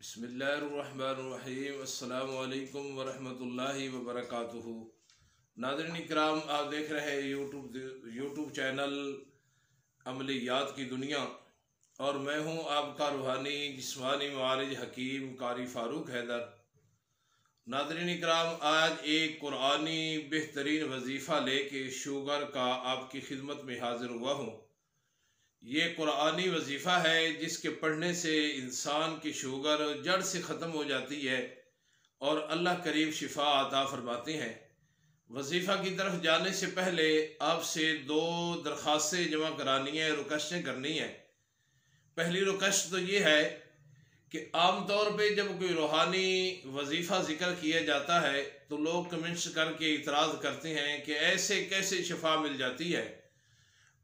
बिस्मिल्लाहिर्रहमानिर्रहीम। अस्सलामु अलैकुम वरहमतुल्लाहि वबरकातुहू। नाज़रीन इकराम, आप देख रहे हैं यूट्यूब चैनल अमलियात की दुनिया और मैं हूं आपका रूहानी जिस्मानी मुआलिज हकीम कारी फ़ारूक हैदर। नाज़रीन इकराम, आज एक कुरानी बेहतरीन वजीफ़ा लेके शुगर का आपकी खिदमत में हाज़िर हुआ हूँ। ये कुरानी वजीफ़ा है जिसके पढ़ने से इंसान की शुगर जड़ से ख़त्म हो जाती है और अल्लाह करीब शिफा अता फरमाते हैं। वजीफ़ा की तरफ जाने से पहले आपसे दो दरख्वास्तें जमा करानी है, रिक्वेस्टें करनी है। पहली रिक्वेस्ट तो ये है कि आम तौर पे जब कोई रूहानी वजीफ़ा ज़िक्र किया जाता है तो लोग कमेंट्स करके इतराज़ करते हैं कि ऐसे कैसे शिफा मिल जाती है।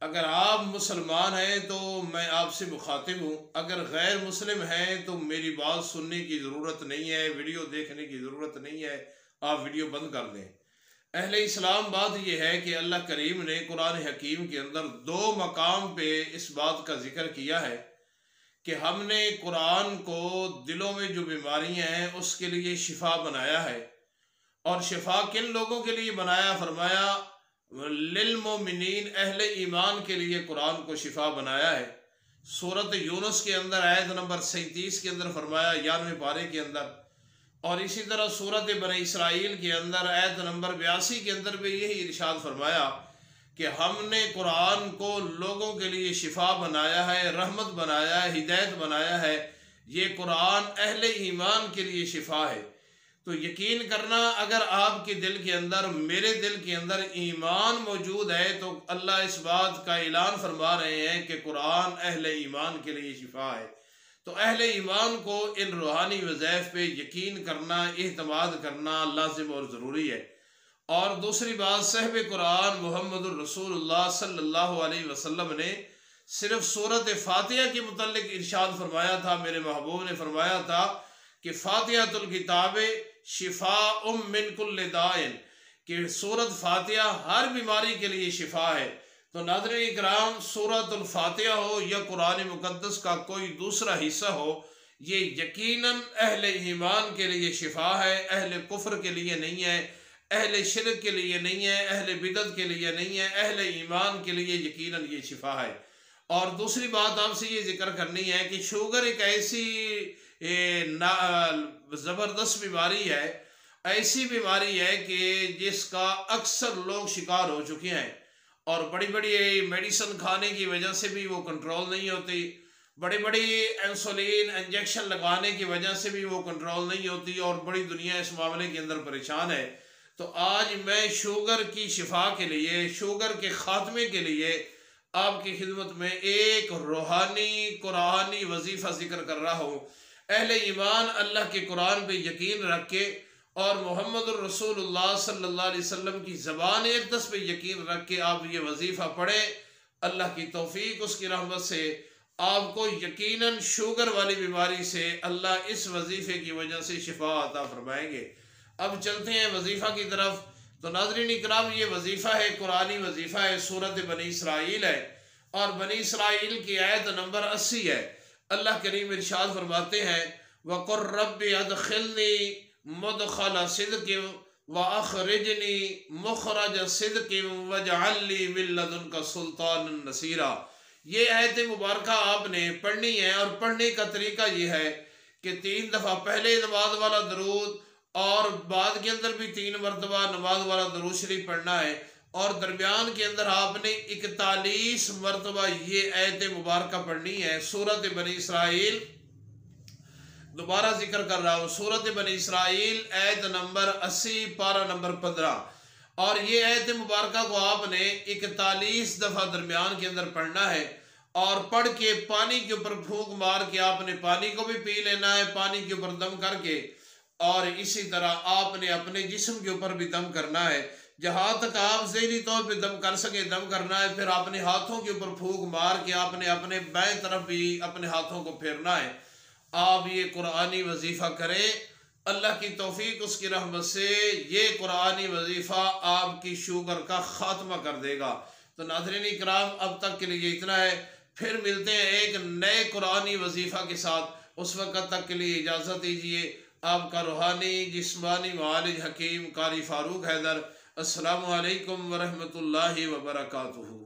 अगर आप मुसलमान हैं तो मैं आपसे मुखातिब हूँ, अगर गैर मुस्लिम हैं तो मेरी बात सुनने की ज़रूरत नहीं है, वीडियो देखने की ज़रूरत नहीं है, आप वीडियो बंद कर दें। अहले इस्लाम बात यह है कि अल्लाह करीम ने कुरान हकीम के अंदर दो मकाम पे इस बात का जिक्र किया है कि हमने कुरान को दिलों में जो बीमारियाँ हैं उसके लिए शिफा बनाया है। और शिफा किन लोगों के लिए बनाया? फरमाया लिल मोमिनीन, अहले ईमान के लिए कुरान को शिफा बनाया है। सूरत यूनुस के अंदर आयत नंबर 37 के अंदर फरमाया, 11वें पारे के अंदर, और इसी तरह सूरत बनी इसराइल के अंदर आयत नंबर 82 के अंदर भी यही इरशाद फरमाया कि हमने कुरान को लोगों के लिए शिफा बनाया है, रहमत बनाया है, हिदायत बनाया है। ये कुरान अहले ईमान के लिए शिफा है। तो यकीन करना, अगर आपके दिल के अंदर, मेरे दिल के अंदर ईमान मौजूद है तो अल्लाह इस बात का ऐलान फरमा रहे हैं कि कुरान अहले ईमान के लिए शिफा है। तो अहले ईमान को इन रूहानी वज़ाइफ पे यकीन करना, एहतमाद करना लाजिम और ज़रूरी है। और दूसरी बात, साहिब कुरान मुहम्मदुर रसूलुल्लाह सल्लल्लाहु अलैहि वसल्लम ने सिर्फ सूरत फातिहा के मुतल्लिक इरशाद फरमाया था, मेरे महबूब ने फरमाया था कि फातिहातुल किताब शिफा मिन कुल्लि दाइन, कि सूरत फातिहा हर बीमारी के लिए शिफा है। तो नाज़रीन इकराम, सूरतुल फातिहा हो या कुरान मुक़द्दस का कोई दूसरा हिस्सा हो, ये यकीनन अहले ईमान के लिए शिफा है, अहले कुफ्र के लिए नहीं है, अहले शिरक के लिए नहीं है, अहले बिदअत के लिए नहीं है, अहले ईमान के लिए यकीनन ये शिफा है। और दूसरी बात आपसे ये जिक्र करनी है कि शुगर एक ऐसी ज़बरदस्त बीमारी है, ऐसी बीमारी है कि जिसका अक्सर लोग शिकार हो चुके हैं और बड़ी बड़ी मेडिसिन खाने की वजह से भी वो कंट्रोल नहीं होती, बड़ी बड़ी इंसुलिन इंजेक्शन लगाने की वजह से भी वो कंट्रोल नहीं होती और बड़ी दुनिया इस मामले के अंदर परेशान है। तो आज मैं शुगर की शिफा के लिए, शुगर के ख़ात्मे के लिए आपकी खिदमत में एक रूहानी कुरानी वजीफ़ा जिक्र कर रहा हूँ। अहले ईमान अल्लाह के कुरान पे यकीन रख के और मोहम्मद रसूलुल्लाह सल्लल्लाहु अलैहि वसल्लम की ज़बान अक़दस पे यकीन रख के आप ये वजीफ़ा पढ़े। अल्लाह की तौफीक, उसकी रहमत से आपको यकीनन शुगर वाली बीमारी से अल्लाह इस वजीफ़े की वजह से शिफा अता फरमाएंगे। अब चलते हैं वजीफ़ा की तरफ। तो नाज़रीन इकराम, ये वजीफ़ा है, कुरानी वजीफ़ा है, सूरत बनी इसराइल है और बनी इसराइल की आयत नंबर 80 है। अल्लाह करीम इरशाद फरमाते हैं, वक़ुर रब्बि अदखिलनी मुदखला सिद्क़िन व अखरिजनी मुखरज सिद्क़िन वजअलनी मिन लदुनका सुल्तानन नसीरा। ये आयत मुबारक आपने पढ़नी है और पढ़ने का तरीका ये है कि 3 दफ़ा पहले नमाज वाला दरूद और बाद के अंदर भी 3 मरतबा नमाज वाला दरूद शरीफ पढ़ना है और दरमियान के अंदर आपने 41 मरतबा ये आयत मुबारक पढ़नी है। सूरत बनी इसराइल, दोबारा जिक्र कर रहा हूँ, सूरत बनी इसराइल आयत नंबर 80 पारा नंबर 15। और ये आयत मुबारक को आपने 41 दफ़ा दरमियान के अंदर पढ़ना है और पढ़ के पानी के ऊपर फूंक मार के आपने पानी को भी पी लेना है, पानी के ऊपर दम करके, और इसी तरह आपने अपने जिस्म के ऊपर भी दम करना है। जहाँ तक आप ज़हनी तौर पे दम कर सके दम करना है। फिर आपने हाथों के ऊपर फूंक मार के आपने अपने बाएं तरफ भी अपने हाथों को फेरना है। आप ये कुरानी वजीफ़ा करें, अल्लाह की तौफीक, उसकी रहमत से ये कुरानी वजीफ़ा आपकी शुगर का ख़ात्मा कर देगा। तो नाज़रीन इकराम, अब तक के लिए इतना है, फिर मिलते हैं एक नए कुरानी वजीफ़ा के साथ। उस वक़्त तक के लिए इजाज़त दीजिए। आपका रूहानी जिस्मानी मालिज हकीम कारी फ़ारूक हैदर। अस्सलामु अलैकुम वरहमतुल्लाहि वबरकातुहू।